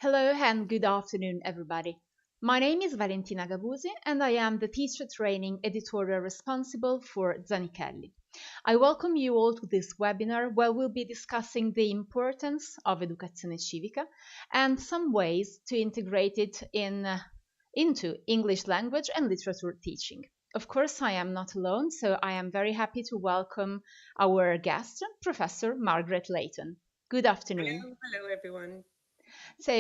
Hello and good afternoon, everybody. My name is Valentina Gabusi and I am the teacher training editorial responsible for Zanichelli. I welcome you all to this webinar where we'll be discussing the importance of Educazione civica and some ways to integrate it into English language and literature teaching. Of course, I am not alone, so I am very happy to welcome our guest, Professor Margaret Layton. Good afternoon. Hello everyone. So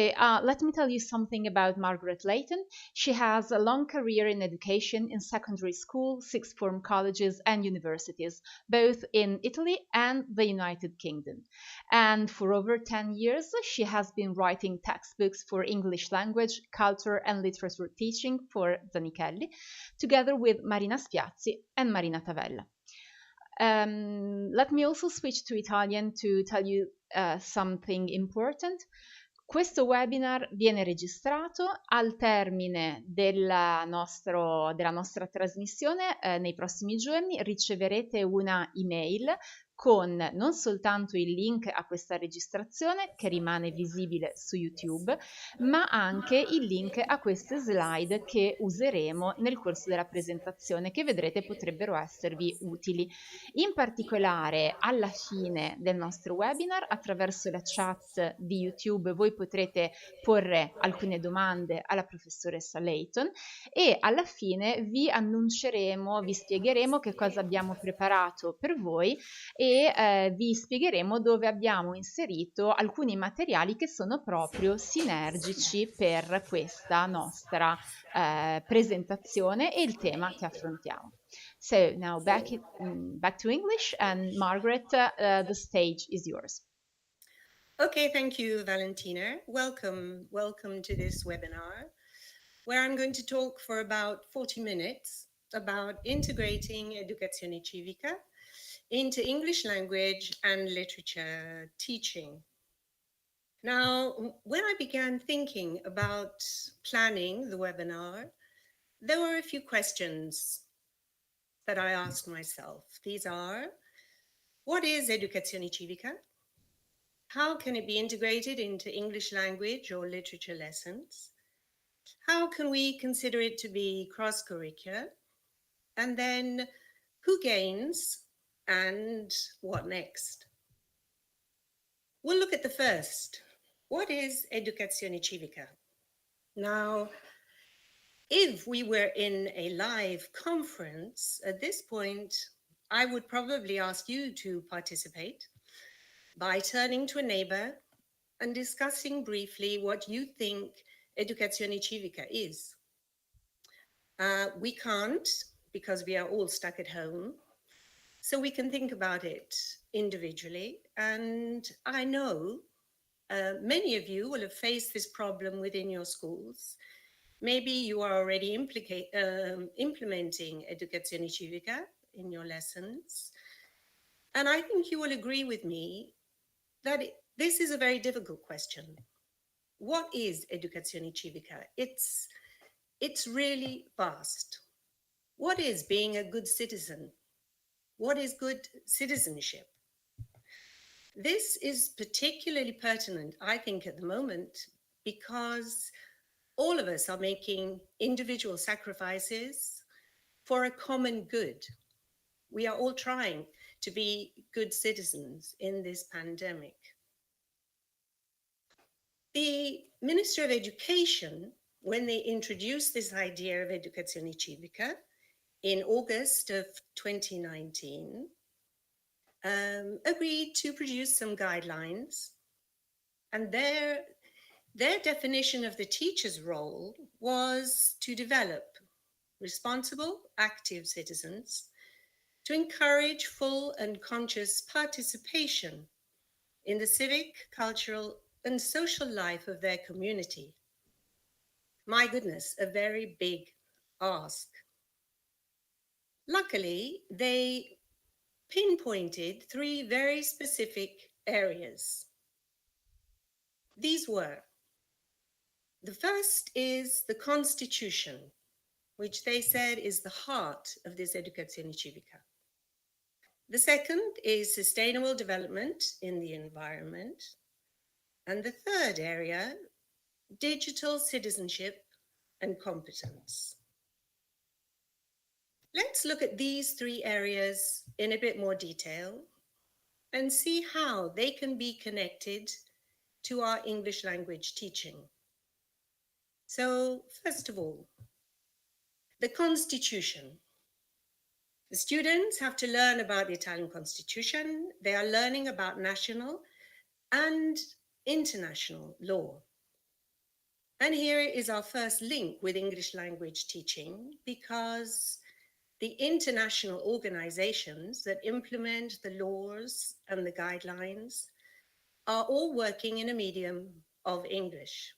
let me tell you something about Margaret Layton. She has a long career in education in secondary school, sixth form colleges and universities, both in Italy and the United Kingdom. And for over 10 years, she has been writing textbooks for English language, culture and literature teaching for Zanichelli, together with Marina Spiazzi and Marina Tavella. Let me also switch to Italian to tell you something important. Questo webinar viene registrato al termine della nostra trasmissione. Nei prossimi giorni riceverete una email con non soltanto il link a questa registrazione che rimane visibile su YouTube, ma anche il link a queste slide che useremo nel corso della presentazione che vedrete potrebbero esservi utili. In particolare, alla fine del nostro webinar, attraverso la chat di YouTube, voi potrete porre alcune domande alla professoressa Layton e alla fine vi annunceremo, vi spiegheremo che cosa abbiamo preparato per voi e vi spiegheremo dove abbiamo inserito alcuni materiali che sono proprio sinergici per questa nostra presentazione e il tema che affrontiamo. So now back to English, and Margaret, the stage is yours. Okay, thank you, Valentina. Welcome to this webinar, where I'm going to talk for about 40 minutes about integrating Educazione civica into English language and literature teaching. Now, when I began thinking about planning the webinar, there were a few questions that I asked myself. These are, what is Educazione civica? How can it be integrated into English language or literature lessons? How can we consider it to be cross-curricular? And then who gains and what next? We'll look at the first. What is Educazione civica? Now, if we were in a live conference at this point, I would probably ask you to participate by turning to a neighbor and discussing briefly what you think Educazione civica is. We can't, because we are all stuck at home, so we can think about it individually. And I know many of you will have faced this problem within your schools. Maybe you are already implementing Educazione civica in your lessons. And I think you will agree with me that this is a very difficult question. What is Educazione civica? It's really vast. What is being a good citizen? What is good citizenship? This is particularly pertinent, I think, at the moment, because all of us are making individual sacrifices for a common good. We are all trying to be good citizens in this pandemic. The Minister of Education, when they introduced this idea of Educazione civica in August of 2019, agreed to produce some guidelines, and their definition of the teacher's role was to develop responsible, active citizens, to encourage full and conscious participation in the civic, cultural, and social life of their community. My goodness, a very big ask. Luckily, they pinpointed three very specific areas. These were, the first is the Constitution, which they said is the heart of this Educazione civica. The second is sustainable development in the environment. And the third area digital citizenship and competence. Let's look at these three areas in a bit more detail and see how they can be connected to our English language teaching. So, first of all, the Constitution. The students have to learn about the Italian Constitution. They are learning about national and international law. And here is our first link with English language teaching, because the international organizations that implement the laws and the guidelines are all working in a medium of English.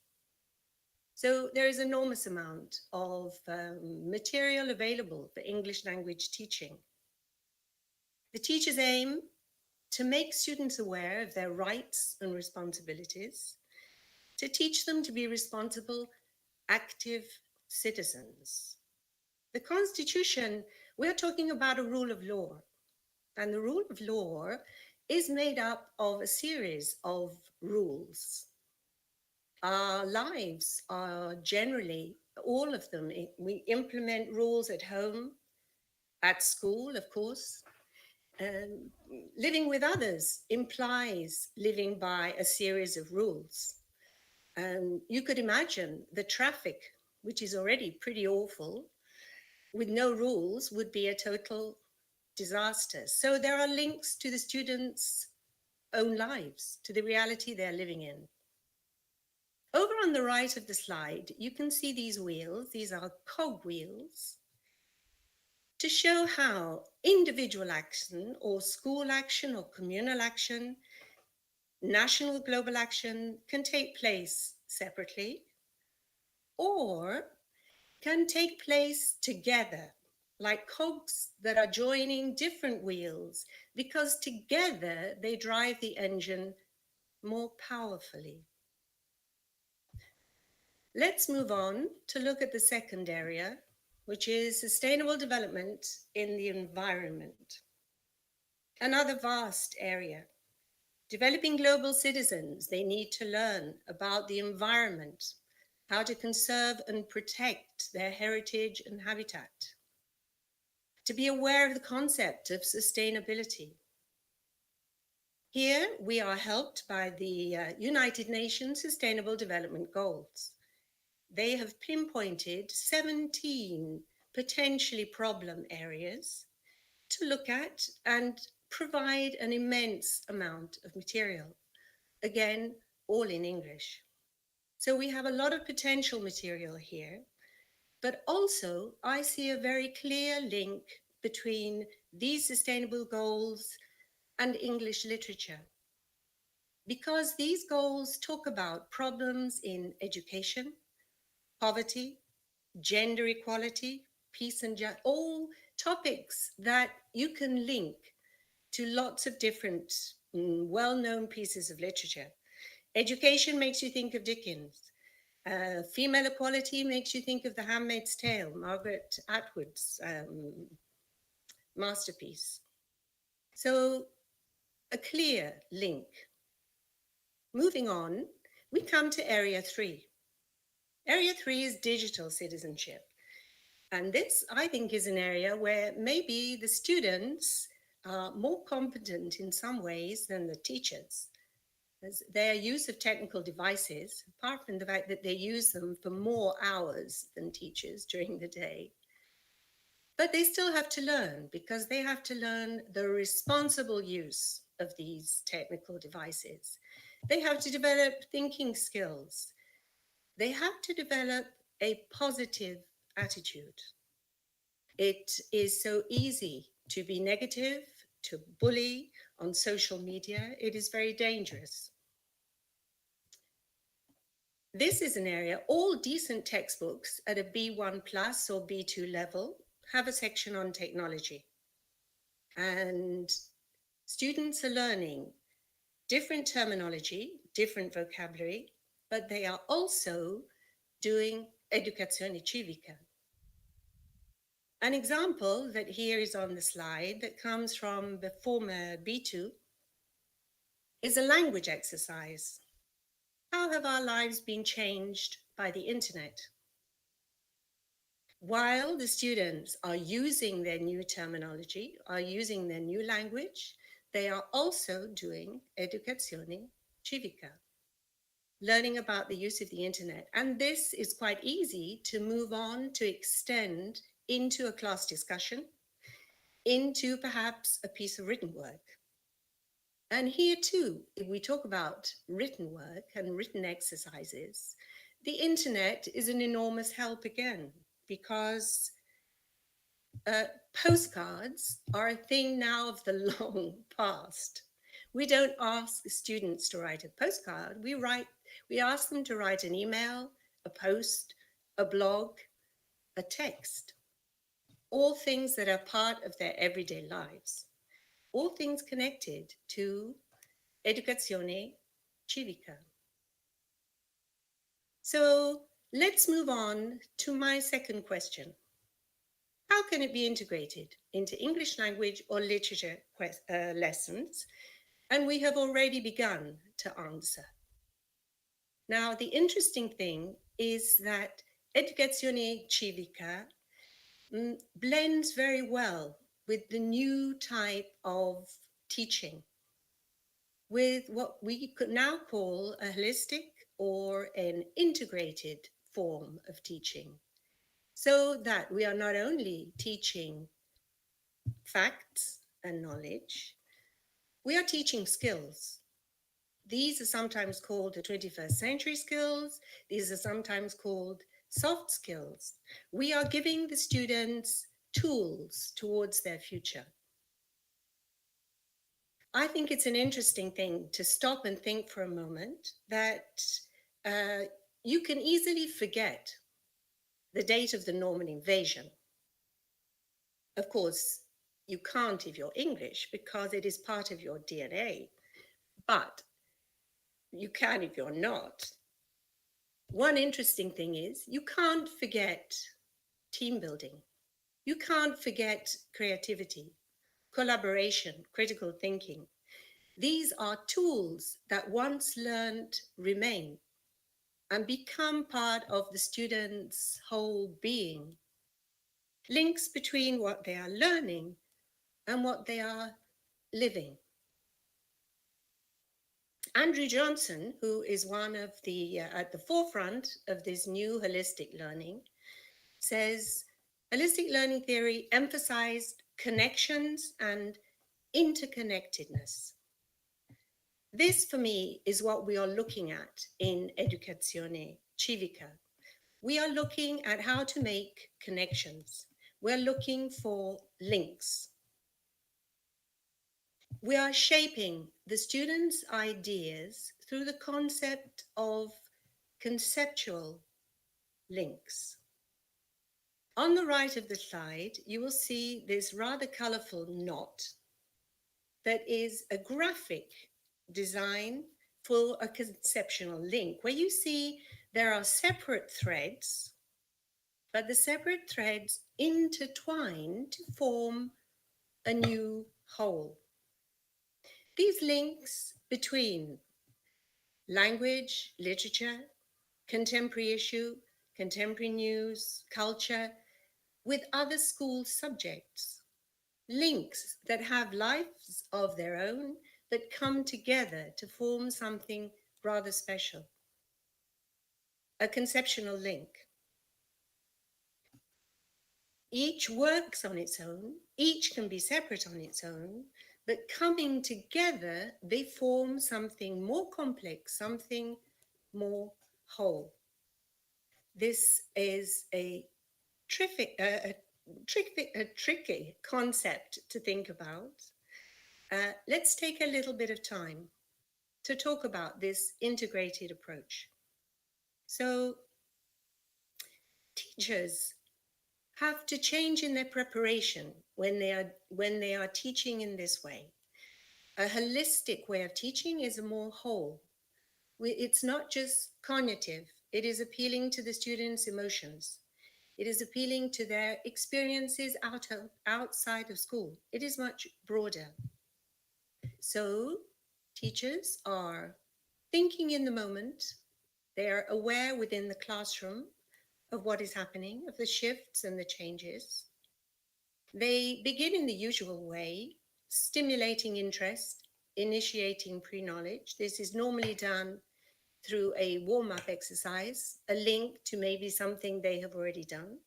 So there is an enormous amount of material available for English language teaching. The teachers aim to make students aware of their rights and responsibilities, to teach them to be responsible, active citizens. The Constitution, we're talking about a rule of law, and the rule of law is made up of a series of rules. Our lives are generally, all of them, we implement rules at home, at school, of course. Living with others implies living by a series of rules. You could imagine the traffic, which is already pretty awful, with no rules would be a total disaster. So there are links to the students' own lives, to the reality they're living in. Over on the right of the slide, you can see these wheels. These are cog wheels to show how individual action or school action or communal action, national global action can take place separately or can take place together, like cogs that are joining different wheels, because together they drive the engine more powerfully. Let's move on to look at the second area, which is sustainable development in the environment. Another vast area. Developing global citizens, they need to learn about the environment, how to conserve and protect their heritage and habitat, to be aware of the concept of sustainability. Here we are helped by the United Nations Sustainable Development Goals. They have pinpointed 17 potentially problem areas to look at and provide an immense amount of material. Again, all in English. So we have a lot of potential material here, but also I see a very clear link between these sustainable goals and English literature, because these goals talk about problems in education, poverty, gender equality, peace and justice, all topics that you can link to lots of different well-known pieces of literature. Education makes you think of Dickens. Female equality makes you think of The Handmaid's Tale, Margaret Atwood's masterpiece. So a clear link. Moving on, we come to area 3. Area 3 is digital citizenship. And this, I think, is an area where maybe the students are more competent in some ways than the teachers. As their use of technical devices, apart from the fact that they use them for more hours than teachers during the day, but they still have to learn, because they have to learn the responsible use of these technical devices. They have to develop thinking skills. They have to develop a positive attitude. It is so easy to be negative, to bully on social media. It is very dangerous. This is an area, all decent textbooks at a B1 plus or B2 level have a section on technology. And students are learning different terminology, different vocabulary, but they are also doing educazione civica. An example that here is on the slide that comes from the former B2 is a language exercise. How have our lives been changed by the internet? While the students are using their new terminology, are using their new language, they are also doing educazione civica, learning about the use of the internet. And this is quite easy to move on to extend into a class discussion, into perhaps a piece of written work. And here too, if we talk about written work and written exercises, the internet is an enormous help again, because postcards are a thing now of the long past. We don't ask students to write a postcard. We ask them to write an email, a post, a blog, a text, all things that are part of their everyday lives, all things connected to educazione civica. So let's move on to my second question. How can it be integrated into English language or literature lessons? And we have already begun to answer. Now, the interesting thing is that educazione civica blends very well with the new type of teaching, with what we could now call a holistic or an integrated form of teaching, so that we are not only teaching facts and knowledge, we are teaching skills. These are sometimes called the 21st century skills. These are sometimes called soft skills. We are giving the students tools towards their future. I think it's an interesting thing to stop and think for a moment that you can easily forget the date of the Norman invasion. Of course, you can't if you're English because it is part of your DNA, but you can if you're not. One interesting thing is you can't forget team building. You can't forget creativity, collaboration, critical thinking. These are tools that once learned remain and become part of the student's whole being. Links between what they are learning and what they are living. Andrew Johnson, who is one of the at the forefront of this new holistic learning, says holistic learning theory emphasized connections and interconnectedness. This, for me, is what we are looking at in Educazione Civica. We are looking at how to make connections. We're looking for links. We are shaping the students' ideas through the concept of conceptual links. On the right of the slide, you will see this rather colorful knot that is a graphic design for a conceptual link, where you see there are separate threads, but the separate threads intertwine to form a new whole. These links between language, literature, contemporary issue, contemporary news, culture, with other school subjects, links that have lives of their own that come together to form something rather special. A conceptual link. Each works on its own, each can be separate on its own, but coming together, they form something more complex, something more whole. This is a tricky concept to think about. Let's take a little bit of time to talk about this integrated approach. So, teachers have to change in their preparation when they are teaching in this way. A holistic way of teaching is a more whole. It's not just cognitive. It is appealing to the students' emotions. It is appealing to their experiences outside of school. It is much broader. So teachers are thinking in the moment. They are aware within the classroom of what is happening, of the shifts and the changes. They begin in the usual way, stimulating interest, initiating pre-knowledge. This is normally done through a warm-up exercise, a link to maybe something they have already done.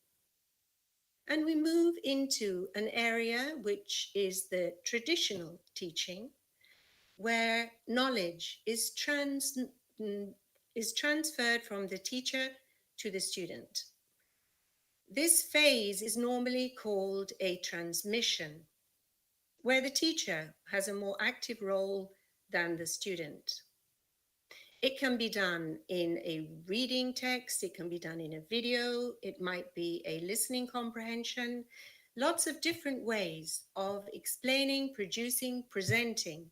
And we move into an area which is the traditional teaching, where knowledge is transferred from the teacher to the student. This phase is normally called a transmission, where the teacher has a more active role than the student. It can be done in a reading text, it can be done in a video, it might be a listening comprehension, lots of different ways of explaining, producing, presenting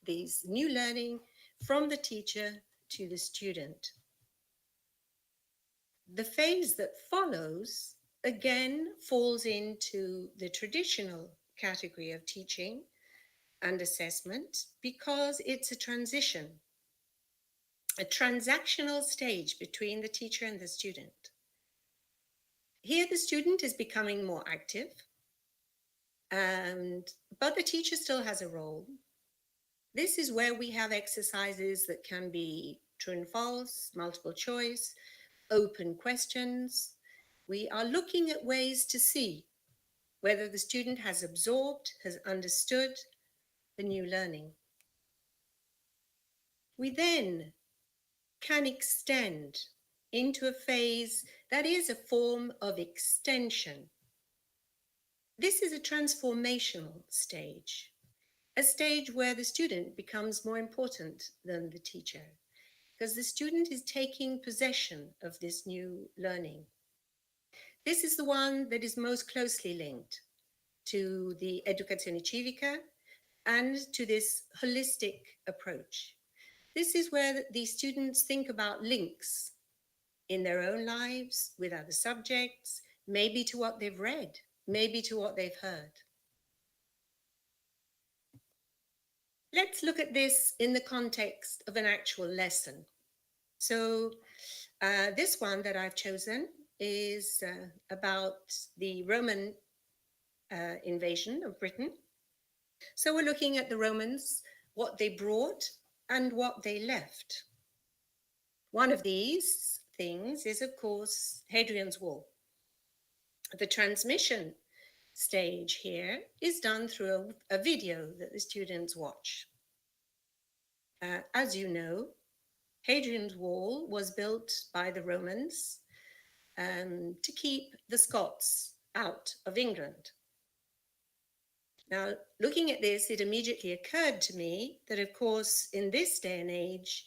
these new learning from the teacher to the student. The phase that follows again falls into the traditional category of teaching and assessment because it's a transition, a transactional stage between the teacher and the student. Here the student is becoming more active, but the teacher still has a role. This is where we have exercises that can be true and false, multiple choice, open questions. We are looking at ways to see whether the student has absorbed, has understood the new learning. We then can extend into a phase that is a form of extension. This is a transformational stage, a stage where the student becomes more important than the teacher, because the student is taking possession of this new learning. This is the one that is most closely linked to the Educazione civica and to this holistic approach. This is where the students think about links in their own lives, with other subjects, maybe to what they've read, maybe to what they've heard. Let's look at this in the context of an actual lesson. So this one that I've chosen is about the Roman invasion of Britain. So we're looking at the Romans, what they brought and what they left. One of these things is, of course, Hadrian's Wall. The transmission stage here is done through a video that the students watch. As you know, Hadrian's Wall was built by the Romans to keep the Scots out of England. Now, looking at this, it immediately occurred to me that, of course, in this day and age,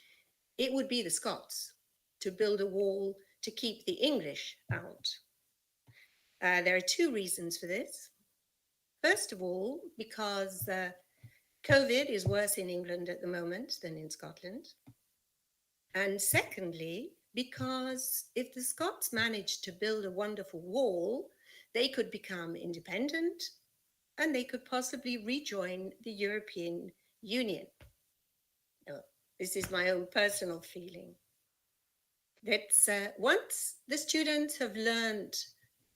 it would be the Scots to build a wall to keep the English out. There are two reasons for this. First of all, because COVID is worse in England at the moment than in Scotland. And secondly, because if the Scots managed to build a wonderful wall, they could become independent and they could possibly rejoin the European Union. Now, this is my own personal feeling. That's once the students have learned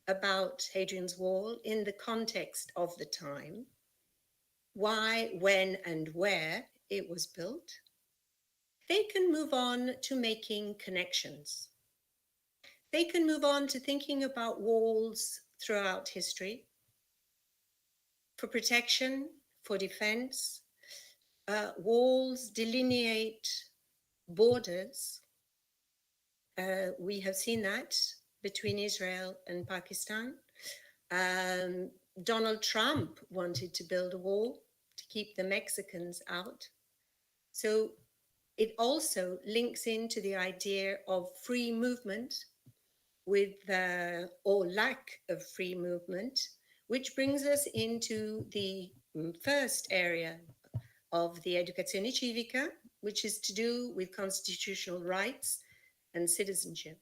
about Hadrian's Wall in the context of the time, why, when, and where it was built, they can move on to making connections. They can move on to thinking about walls throughout history, for protection, for defense. Walls delineate borders. We have seen that between Israel and Pakistan. Donald Trump wanted to build a wall to keep the Mexicans out. So it also links into the idea of free movement with or lack of free movement, which brings us into the first area of the Educazione civica, which is to do with constitutional rights and citizenship.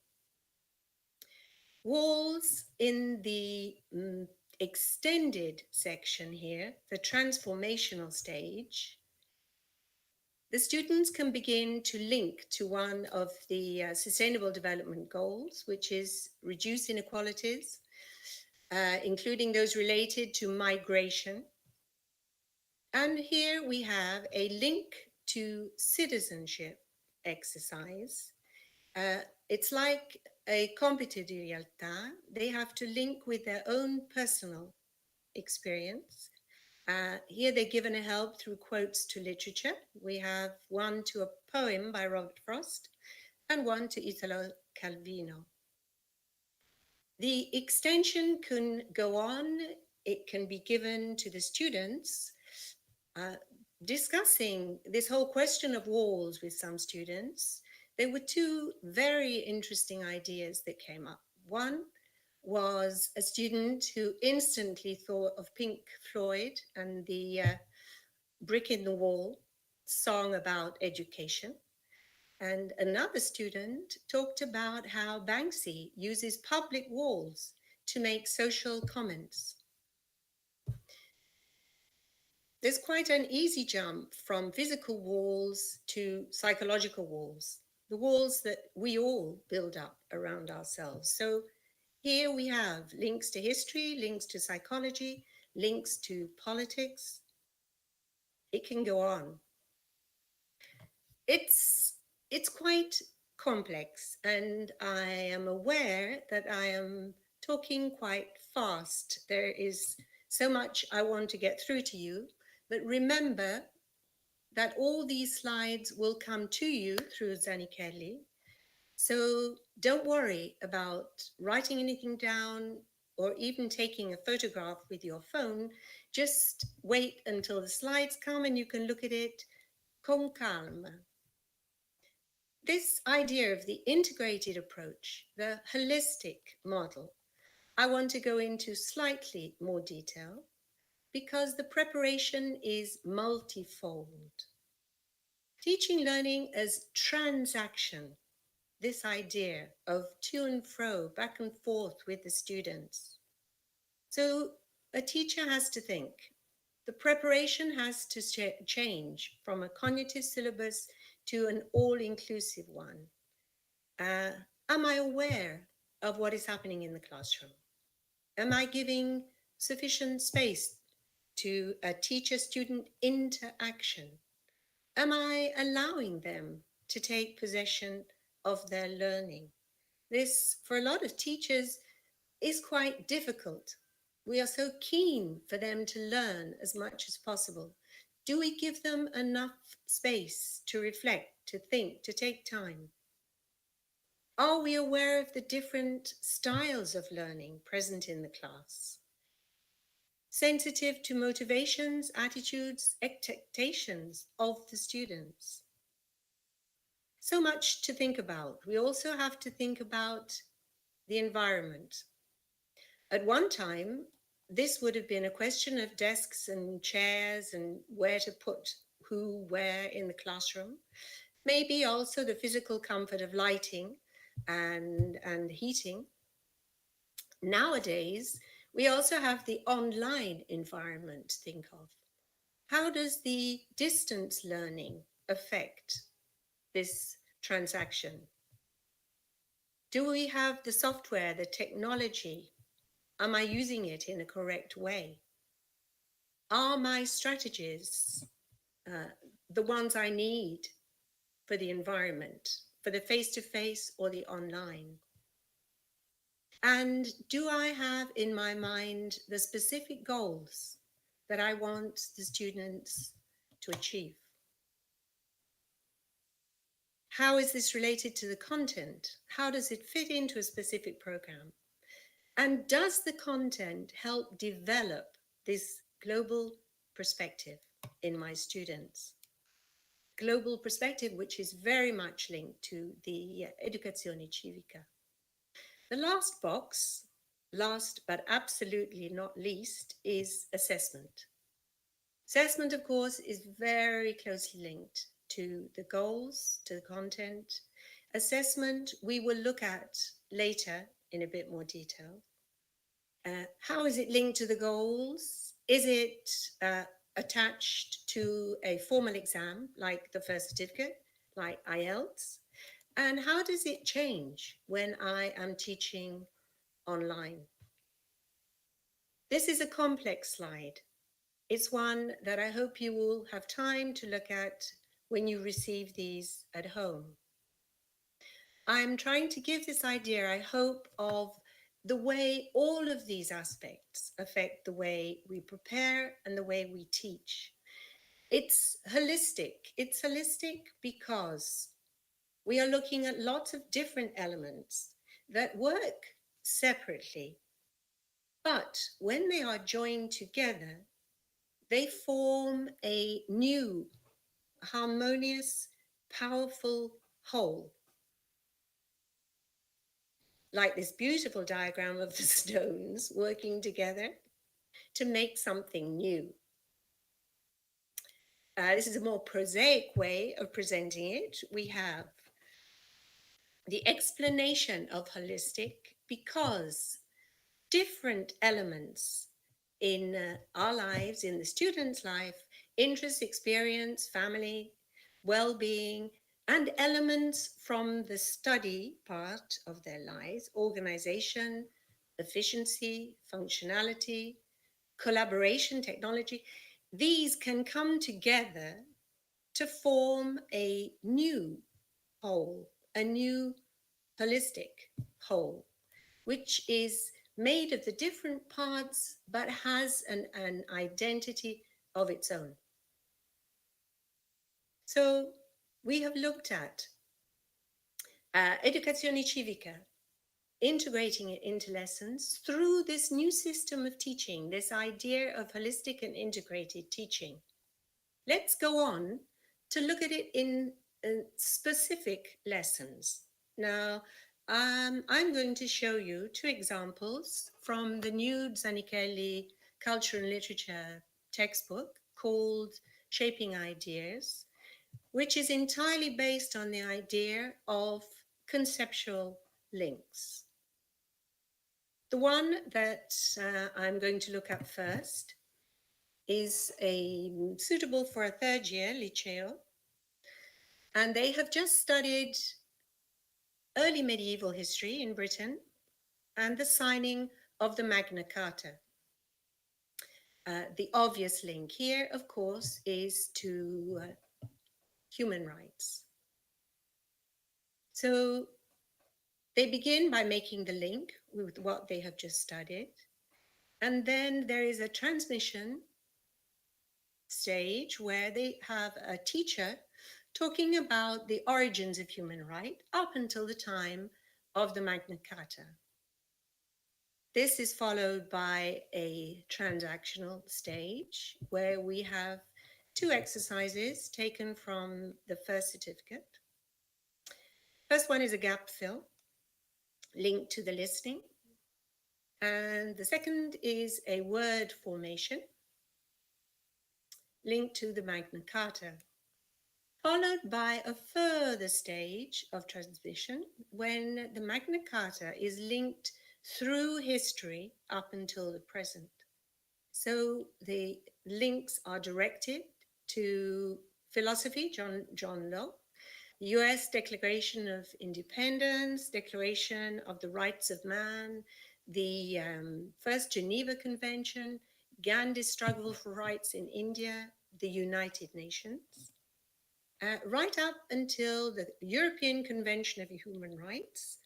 Walls in the extended section here, the transformational stage, The students can begin to link to one of the Sustainable Development Goals, which is reduce inequalities, including those related to migration. And here we have a link to citizenship exercise. It's like a compito di realtà. They have to link with their own personal experience. Here they're given a help through quotes to literature. We have one to a poem by Robert Frost and one to Italo Calvino. The extension can go on. It can be given to the students, discussing this whole question of walls with some students. There were two very interesting ideas that came up. One was a student who instantly thought of Pink Floyd and the Brick in the Wall song about education. And another student talked about how Banksy uses public walls to make social comments. There's quite an easy jump from physical walls to psychological walls, the walls that we all build up around ourselves. So here we have links to history, links to psychology, links to politics. It can go on. It's quite complex, and I am aware that I am talking quite fast. There is so much I want to get through to you, but remember that all these slides will come to you through Zanichelli. So don't worry about writing anything down or even taking a photograph with your phone. Just wait until the slides come and you can look at it con calma. This idea of the integrated approach, the holistic model, I want to go into slightly more detail because the preparation is multifold. Teaching learning as transaction, this idea of to and fro, back and forth with the students. So a teacher has to think. The preparation has to change from a cognitive syllabus to an all-inclusive one. Am I aware of what is happening in the classroom? Am I giving sufficient space to a teacher-student interaction? Am I allowing them to take possession of their learning? This, for a lot of teachers, is quite difficult. We are so keen for them to learn as much as possible. Do we give them enough space to reflect, to think, to take time? Are we aware of the different styles of learning present in the class? Sensitive to motivations, attitudes, expectations of the students? So much to think about. We also have to think about the environment. At one time, this would have been a question of desks and chairs and where to put who, where in the classroom. Maybe also the physical comfort of lighting and heating. Nowadays, we also have the online environment to think of. How does the distance learning affect this transaction? Do we have the software, the technology? Am I using it in a correct way? Are my strategies the ones I need for the environment, for the face-to-face or the online? And do I have in my mind the specific goals that I want the students to achieve? How is this related to the content? How does it fit into a specific program? And does the content help develop this global perspective in my students? Global perspective, which is very much linked to the Educazione, civica. The last box, last but absolutely not least, is assessment. Assessment, of course, is very closely linked to the goals, to the content. Assessment, we will look at later in a bit more detail. How is it linked to the goals? Is it attached to a formal exam like the first certificate, like IELTS? And how does it change when I am teaching online? This is a complex slide. It's one that I hope you will have time to look at when you receive these at home. I'm trying to give this idea, I hope, of the way all of these aspects affect the way we prepare and the way we teach. It's holistic. It's holistic because we are looking at lots of different elements that work separately, but when they are joined together, they form a new, harmonious, powerful whole. Like this beautiful diagram of the stones working together to make something new. This is a more prosaic way of presenting it. We have the explanation of holistic because different elements in our lives, in the student's life, interest, experience, family, well-being, and elements from the study part of their lives, organization, efficiency, functionality, collaboration, technology, these can come together to form a new whole, a new holistic whole, which is made of the different parts but has an identity of its own. So we have looked at Educazione civica, integrating it into lessons through this new system of teaching, this idea of holistic and integrated teaching. Let's go on to look at it in specific lessons. Now, I'm going to show you two examples from the new Zanichelli Culture and Literature textbook called Shaping Ideas, which is entirely based on the idea of conceptual links. The one that I'm going to look at first is suitable for a third year, liceo, and they have just studied early medieval history in Britain and the signing of the Magna Carta. The obvious link here, of course, is to human rights. So they begin by making the link with what they have just studied, and then there is a transmission stage where they have a teacher talking about the origins of human right up until the time of the Magna Carta. This is followed by a transactional stage where we have two exercises taken from the first certificate. First one is a gap fill linked to the listening. And the second is a word formation linked to the Magna Carta, followed by a further stage of transmission when the Magna Carta is linked through history up until the present. So the links are directed to philosophy, John Locke, US Declaration of Independence, Declaration of the Rights of Man, the First Geneva Convention, Gandhi's struggle for rights in India, the United Nations, right up until the European Convention of Human Rights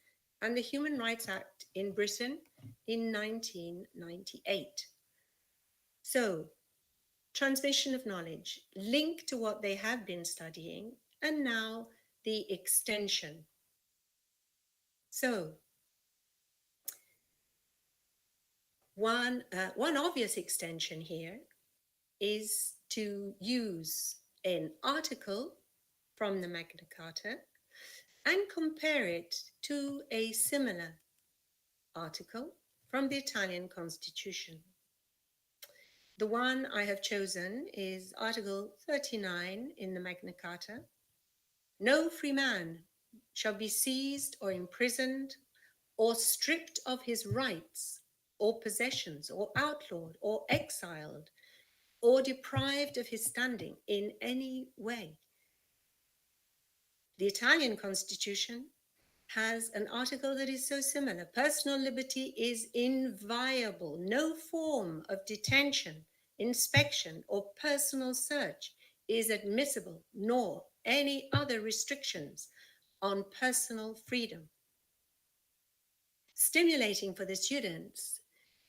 and the Human Rights Act in Britain in 1998. So, transmission of knowledge linked to what they have been studying, and now the extension. So, one obvious extension here is to use an article from the Magna Carta and compare it to a similar article from the Italian Constitution. The one I have chosen is Article 39 in the Magna Carta. No free man shall be seized or imprisoned or stripped of his rights or possessions or outlawed or exiled or deprived of his standing in any way. The Italian Constitution has an article that is so similar. Personal liberty is inviolable. No form of detention, inspection, or personal search is admissible, nor any other restrictions on personal freedom. Stimulating for the students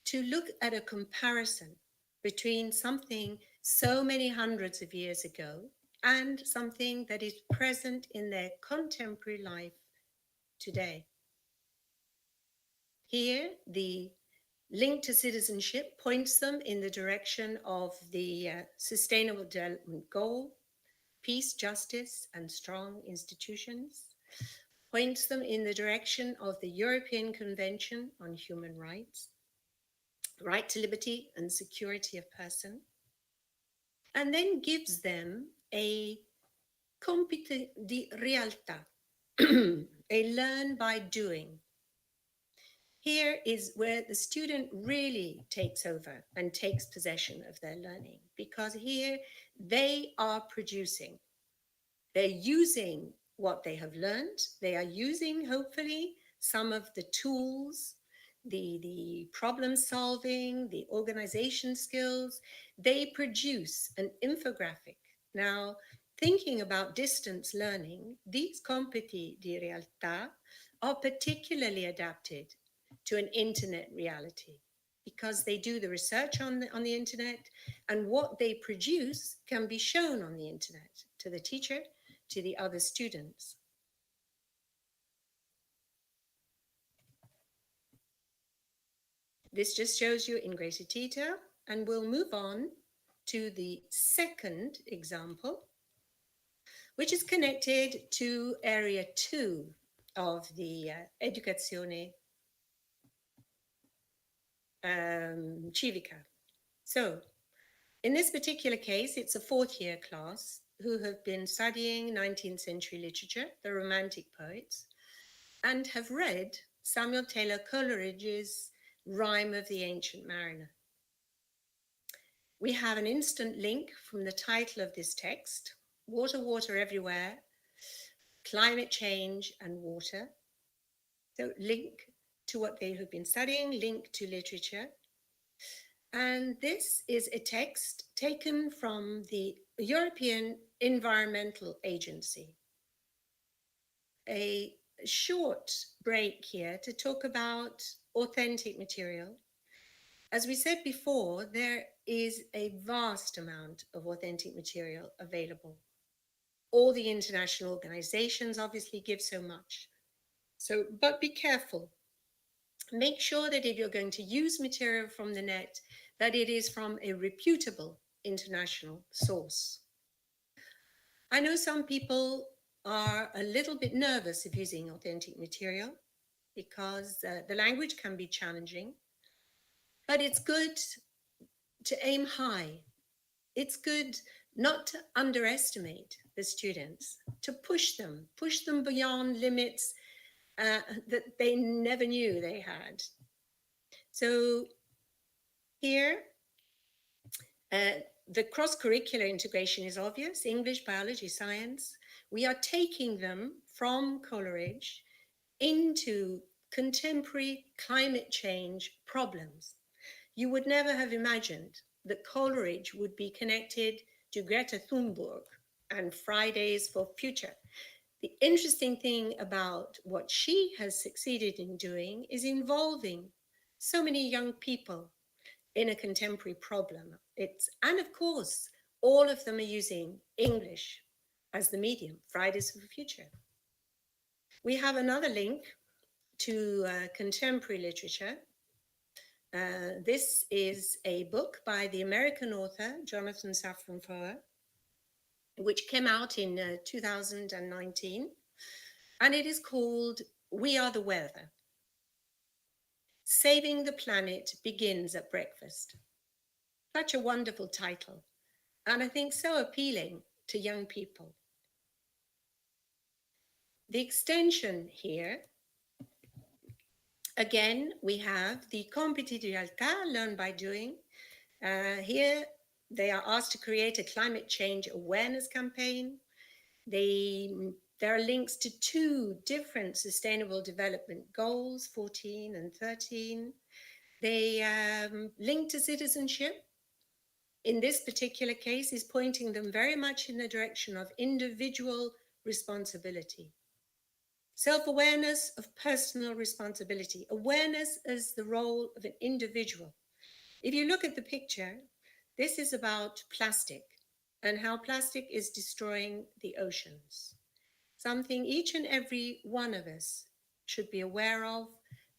to look at a comparison between something so many hundreds of years ago and something that is present in their contemporary life today. Here, the link to citizenship points them in the direction of the Sustainable Development Goal, peace, justice, and strong institutions, points them in the direction of the European Convention on Human Rights, right to liberty and security of person, and then gives them a compito di realtà, a learn by doing. Here is where the student really takes over and takes possession of their learning, because here they are producing. They're using what they have learned. They are using, hopefully, some of the tools, the problem solving, the organization skills. They produce an infographic. Now, thinking about distance learning, these compiti di realtà are particularly adapted to an internet reality, because they do the research on the internet, and what they produce can be shown on the internet to the teacher, to the other students. This just shows you in greater detail, and we'll move on to the second example, which is connected to area 2 of the Educazione civica. So in this particular case, it's a 4th year class who have been studying 19th century literature, the Romantic poets, and have read Samuel Taylor Coleridge's Rime of the Ancient Mariner. We have an instant link from the title of this text, Water, Water Everywhere, Climate Change and Water. So link to what they have been studying, link to literature. And this is a text taken from the European Environmental Agency. A short break here to talk about authentic material. As we said before, there is a vast amount of authentic material available. All the international organizations obviously give so much. So, but be careful. Make sure that if you're going to use material from the net, that it is from a reputable international source. I know some people are a little bit nervous of using authentic material because the language can be challenging, but it's good to aim high. It's good not to underestimate the students, to push them beyond limits that they never knew they had. So here, the cross-curricular integration is obvious: English, biology, science. We are taking them from Coleridge into contemporary climate change problems. You would never have imagined that Coleridge would be connected to Greta Thunberg and Fridays for Future. The interesting thing about what she has succeeded in doing is involving so many young people in a contemporary problem. And of course, all of them are using English as the medium, Fridays for the Future. We have another link to contemporary literature. This is a book by the American author, Jonathan Safran Foer, which came out in 2019, and it is called We Are the Weather. Saving the Planet Begins at Breakfast. Such a wonderful title, and I think so appealing to young people. The extension here, again, we have the compiti di realtà, learn by doing. Here, They are asked to create a climate change awareness campaign. There are links to 2 different sustainable development goals, 14 and 13. They link to citizenship. In this particular case, is pointing them very much in the direction of individual responsibility. Self-awareness of personal responsibility. Awareness as the role of an individual. If you look at the picture, this is about plastic and how plastic is destroying the oceans. Something each and every one of us should be aware of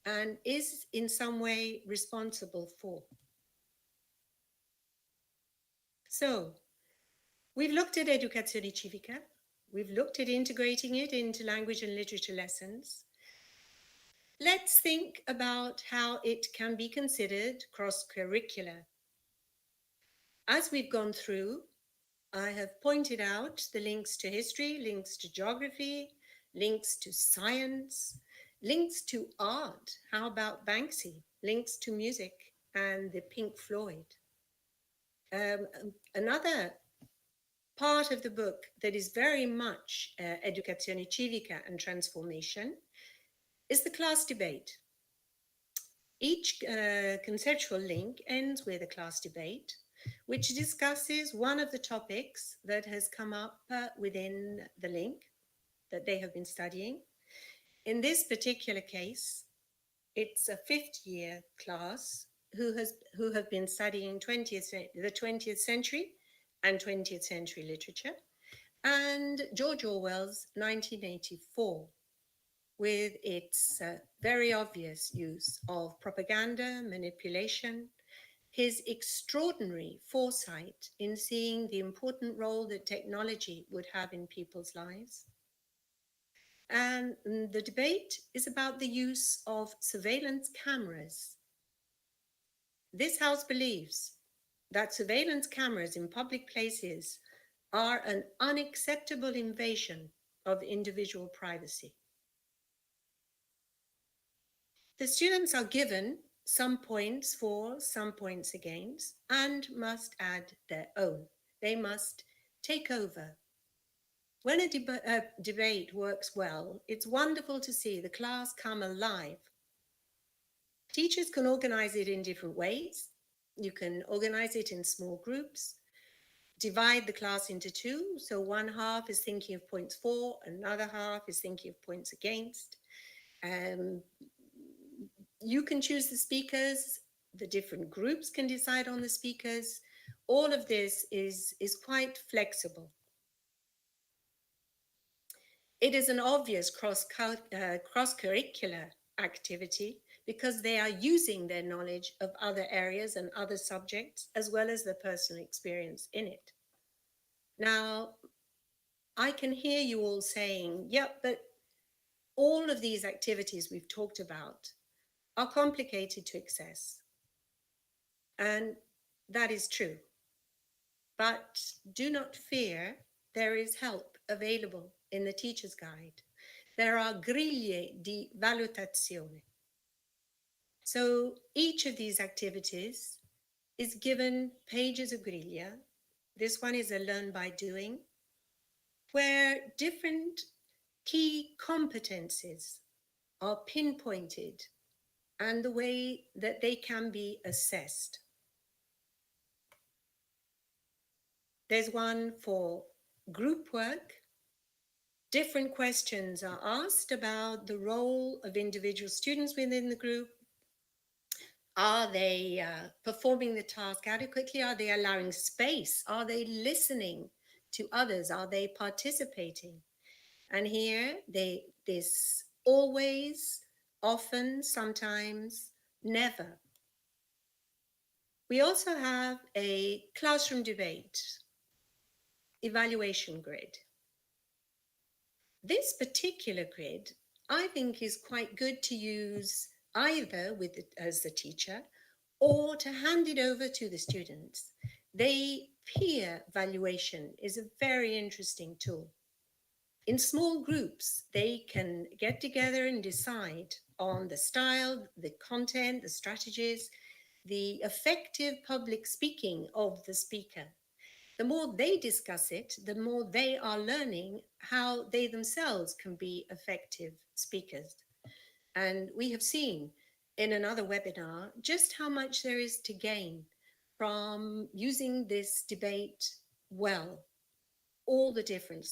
and is in some way responsible for. So, we've looked at Educazione civica. We've looked at integrating it into language and literature lessons. Let's think about how it can be considered cross-curricular. As we've gone through, I have pointed out the links to history, links to geography, links to science, links to art. How about Banksy? Links to music and the Pink Floyd. Another part of the book that is very much Educazione civica and transformation is the class debate. Each conceptual link ends with a class debate, which discusses one of the topics that has come up within the link that they have been studying. In this particular case, it's a 5th year class who have been studying the 20th century and 20th century literature, and George Orwell's 1984, with its very obvious use of propaganda, manipulation, his extraordinary foresight in seeing the important role that technology would have in people's lives. And the debate is about the use of surveillance cameras. This house believes that surveillance cameras in public places are an unacceptable invasion of individual privacy. The students are given some points for, some points against, and must add their own. They must take over. When a debate works well, it's wonderful to see the class come alive. Teachers can organize it in different ways. You can organize it in small groups, divide the class into 2. So one half is thinking of points for, another half is thinking of points against. You can choose the speakers, the different groups can decide on the speakers. All of this is quite flexible. It is an obvious cross-curricular activity because they are using their knowledge of other areas and other subjects, as well as their personal experience in it. Now, I can hear you all saying, yeah, but all of these activities we've talked about are complicated to access. And that is true. But do not fear, there is help available in the teacher's guide. There are griglie di valutazione. So each of these activities is given pages of griglia. This one is a learn by doing, where different key competences are pinpointed and the way that they can be assessed. There's one for group work. Different questions are asked about the role of individual students within the group. Are they performing the task adequately? Are they allowing space? Are they listening to others? Are they participating? And here, this always, often, sometimes, never. We also have a classroom debate evaluation grid. This particular grid, I think, is quite good to use either as the teacher or to hand it over to the students. Peer evaluation is a very interesting tool. In small groups, they can get together and decide on the style, the content, the strategies, the effective public speaking of the speaker. The more they discuss it, the more they are learning how they themselves can be effective speakers. And we have seen in another webinar just how much there is to gain from using this debate well, all the different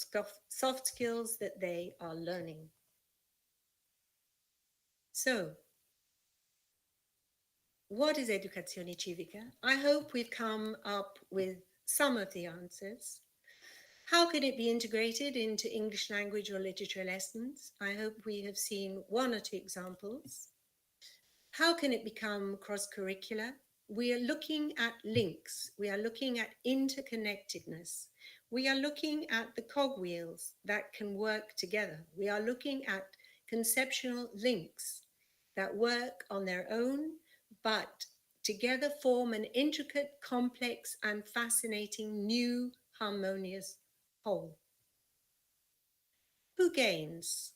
soft skills that they are learning. So, what is Educazione civica? I hope we've come up with some of the answers. How can it be integrated into English language or literature lessons? I hope we have seen one or two examples. How can it become cross-curricular? We are looking at links. We are looking at interconnectedness. We are looking at the cogwheels that can work together. We are looking at conceptual links that work on their own, but together form an intricate, complex, and fascinating new harmonious whole. Who gains?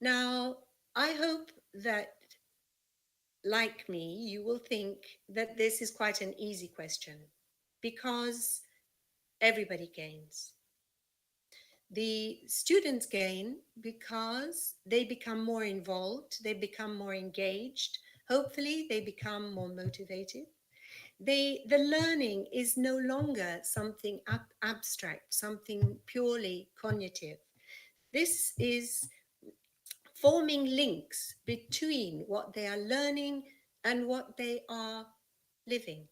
Now, I hope that, like me, you will think that this is quite an easy question because everybody gains. The students gain because they become more involved, they become more engaged, hopefully they become more motivated. The learning is no longer something abstract, something purely cognitive. This is forming links between what they are learning and what they are living.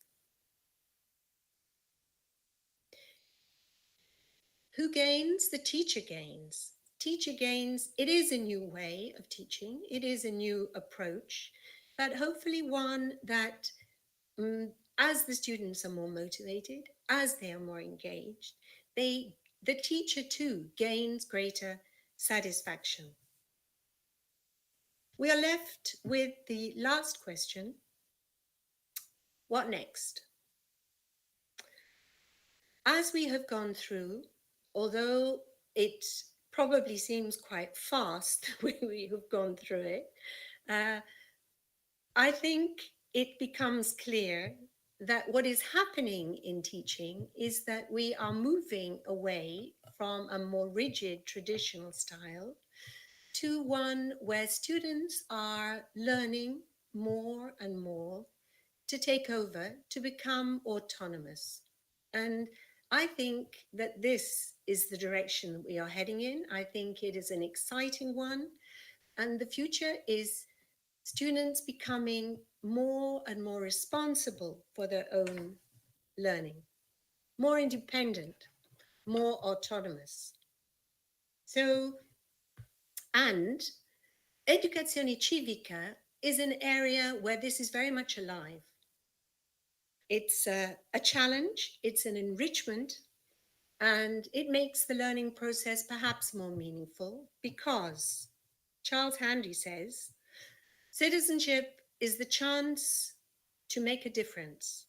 Who gains? The teacher gains. Teacher gains, it is a new way of teaching, it is a new approach, but hopefully one that as the students are more motivated, as they are more engaged, the teacher too gains greater satisfaction. We are left with the last question. What next? As we have gone through, although it probably seems quite fast when we have gone through it, I think it becomes clear that what is happening in teaching is that we are moving away from a more rigid traditional style to one where students are learning more and more to take over, to become autonomous. And I think that this is the direction that we are heading in. I think it is an exciting one. And the future is students becoming more and more responsible for their own learning, more independent, more autonomous. So, and Educazione civica is an area where this is very much alive. It's a challenge, it's an enrichment, and it makes the learning process perhaps more meaningful because Charles Handy says, citizenship is the chance to make a difference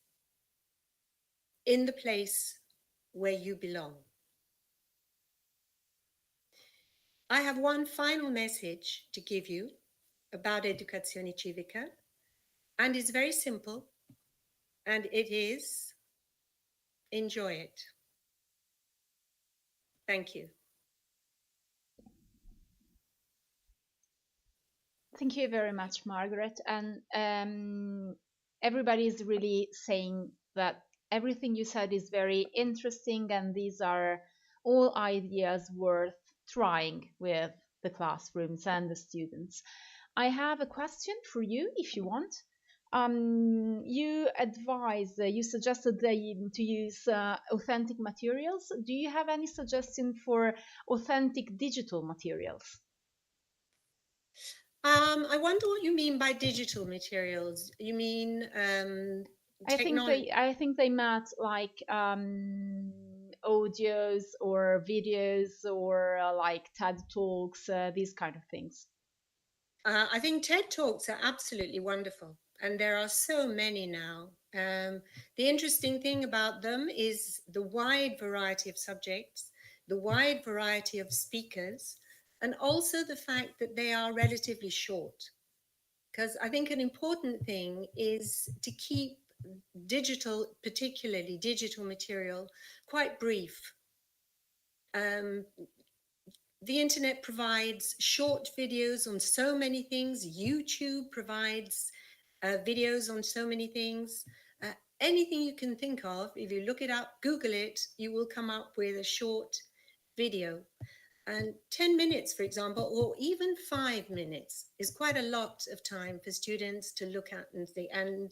in the place where you belong. I have one final message to give you about Educazione civica, and it's very simple, and it is enjoy it. Thank you. Thank you very much, Margaret. And everybody is really saying that everything you said is very interesting, and these are all ideas worth trying with the classrooms and the students. I have a question for you, if you want. You suggested to use authentic materials. Do you have any suggestion for authentic digital materials? I wonder what you mean by digital materials. You mean technology? I think they meant like audios or videos or like TED Talks, these kind of things. I think TED Talks are absolutely wonderful, and there are so many now. The interesting thing about them is the wide variety of subjects, the wide variety of speakers, and also the fact that they are relatively short. because I think an important thing is to keep digital, particularly digital material, quite brief. The internet provides short videos on so many things. YouTube provides videos on so many things. Anything you can think of, if you look it up, Google it, you will come up with a short video. And 10 minutes, for example, or even 5 minutes is quite a lot of time for students to look at and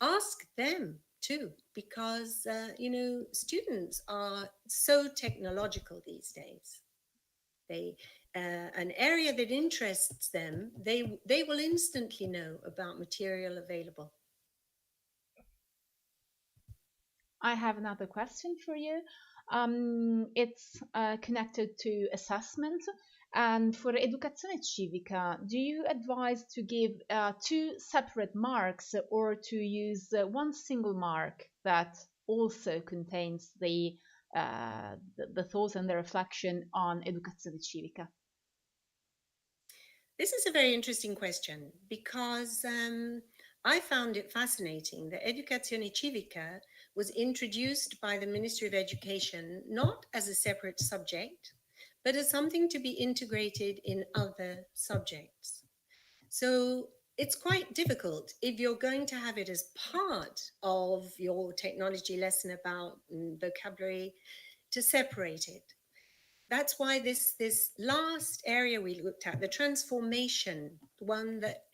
ask them too, because, students are so technological these days. An area that interests them, they will instantly know about material available. I have another question for you. It's connected to assessment. And for Educazione civica, do you advise to give 2 separate marks or to use one single mark that also contains the thoughts and the reflection on Educazione civica? This is a very interesting question because I found it fascinating that Educazione civica was introduced by the Ministry of Education not as a separate subject, but as something to be integrated in other subjects. So it's quite difficult if you're going to have it as part of your technology lesson about vocabulary to separate it. That's why this last area we looked at, the transformation, one that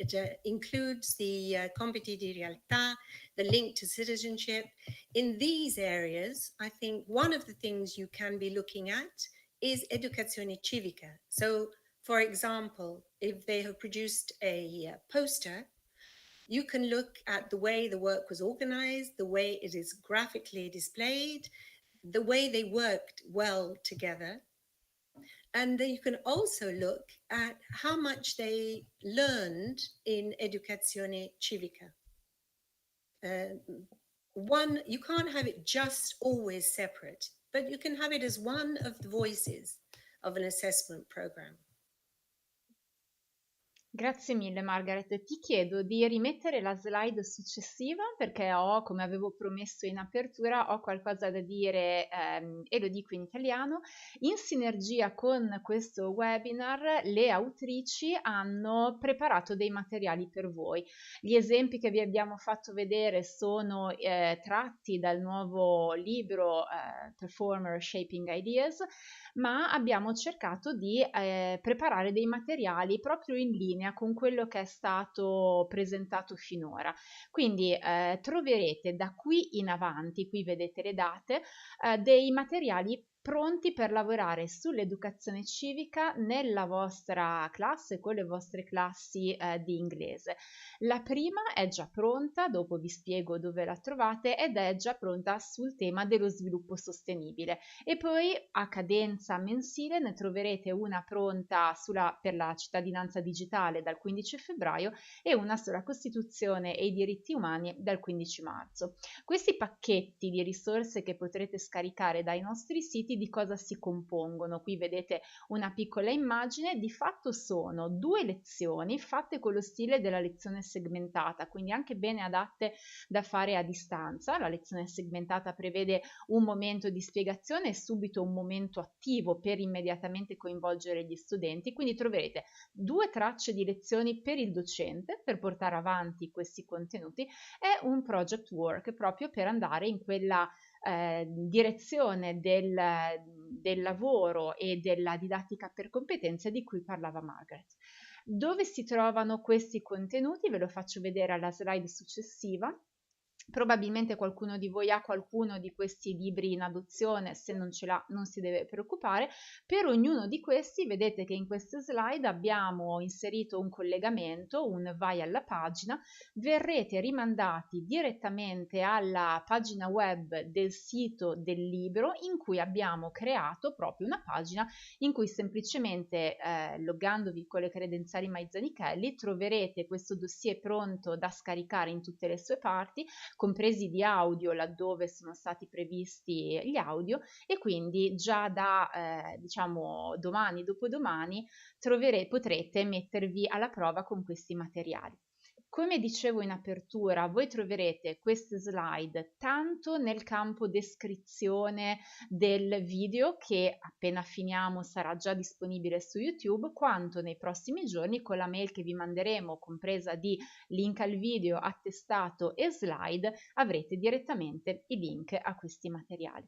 includes the compiti di realtà, the link to citizenship. In these areas, I think one of the things you can be looking at is educazione civica. So, for example, if they have produced a poster, you can look at the way the work was organized, the way it is graphically displayed, the way they worked well together. And then you can also look at how much they learned in Educazione civica. You can't have it just always separate, but you can have it as one of the voices of an assessment program. Grazie mille Margaret, ti chiedo di rimettere la slide successiva perché come avevo promesso in apertura, ho qualcosa da dire e lo dico in italiano. In sinergia con questo webinar le autrici hanno preparato dei materiali per voi. Gli esempi che vi abbiamo fatto vedere sono tratti dal nuovo libro Performer Shaping Ideas, ma abbiamo cercato di preparare dei materiali proprio in linea con quello che è stato presentato finora. Quindi troverete da qui in avanti, qui vedete le date, dei materiali pronti per lavorare sull'educazione civica nella vostra classe, con le vostre classi di inglese. La prima è già pronta, dopo vi spiego dove la trovate, ed è già pronta sul tema dello sviluppo sostenibile. E poi a cadenza mensile ne troverete una pronta per la cittadinanza digitale dal 15 febbraio e una sulla Costituzione e i diritti umani dal 15 marzo. Questi pacchetti di risorse che potrete scaricare dai nostri siti di cosa si compongono? Qui vedete una piccola immagine, di fatto sono 2 lezioni fatte con lo stile della lezione segmentata, quindi anche bene adatte da fare a distanza. La lezione segmentata prevede un momento di spiegazione e subito un momento attivo per immediatamente coinvolgere gli studenti, quindi troverete 2 tracce di lezioni per il docente per portare avanti questi contenuti e un project work proprio per andare in quella direzione del lavoro e della didattica per competenze di cui parlava Margaret. Dove si trovano questi contenuti? Ve lo faccio vedere alla slide successiva. Probabilmente qualcuno di voi ha qualcuno di questi libri in adozione, se non ce l'ha non si deve preoccupare. Per ognuno di questi vedete che in queste slide abbiamo inserito un collegamento, un vai alla pagina, verrete rimandati direttamente alla pagina web del sito del libro in cui abbiamo creato proprio una pagina in cui semplicemente loggandovi con le credenziali Maizanichelli troverete questo dossier pronto da scaricare in tutte le sue parti compresi di audio laddove sono stati previsti gli audio, e quindi già da diciamo domani, dopodomani potrete mettervi alla prova con questi materiali. Come dicevo in apertura, voi troverete queste slide tanto nel campo descrizione del video, che appena finiamo sarà già disponibile su YouTube, quanto nei prossimi giorni con la mail che vi manderemo, compresa di link al video, attestato e slide, avrete direttamente i link a questi materiali.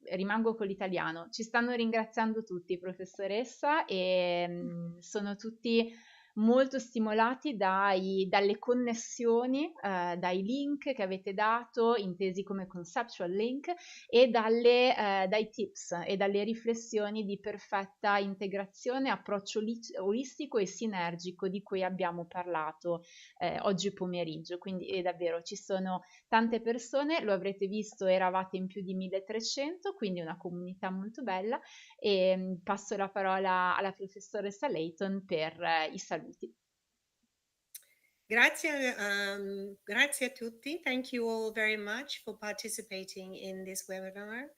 Rimango con l'italiano. Ci stanno ringraziando tutti, professoressa, e sono tutti molto stimolati dalle connessioni, dai link che avete dato, intesi come conceptual link, e dai tips e dalle riflessioni di perfetta integrazione, approccio olistico e sinergico di cui abbiamo parlato oggi pomeriggio. Quindi davvero ci sono tante persone, lo avrete visto, eravate in più di 1300, quindi una comunità molto bella, e passo la parola alla professoressa Layton per i saluti. Grazie, grazie a tutti. Thank you all very much for participating in this webinar.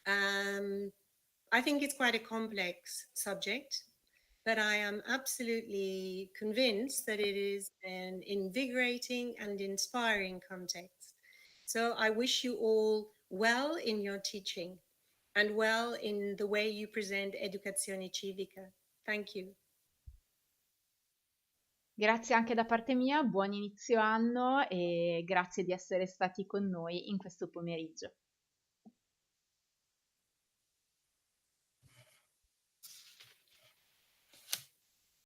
I think it's quite a complex subject, but I am absolutely convinced that it is an invigorating and inspiring context. So I wish you all well in your teaching and well in the way you present Educazione civica. Thank you. Grazie anche da parte mia, buon inizio anno e grazie di essere stati con noi in questo pomeriggio.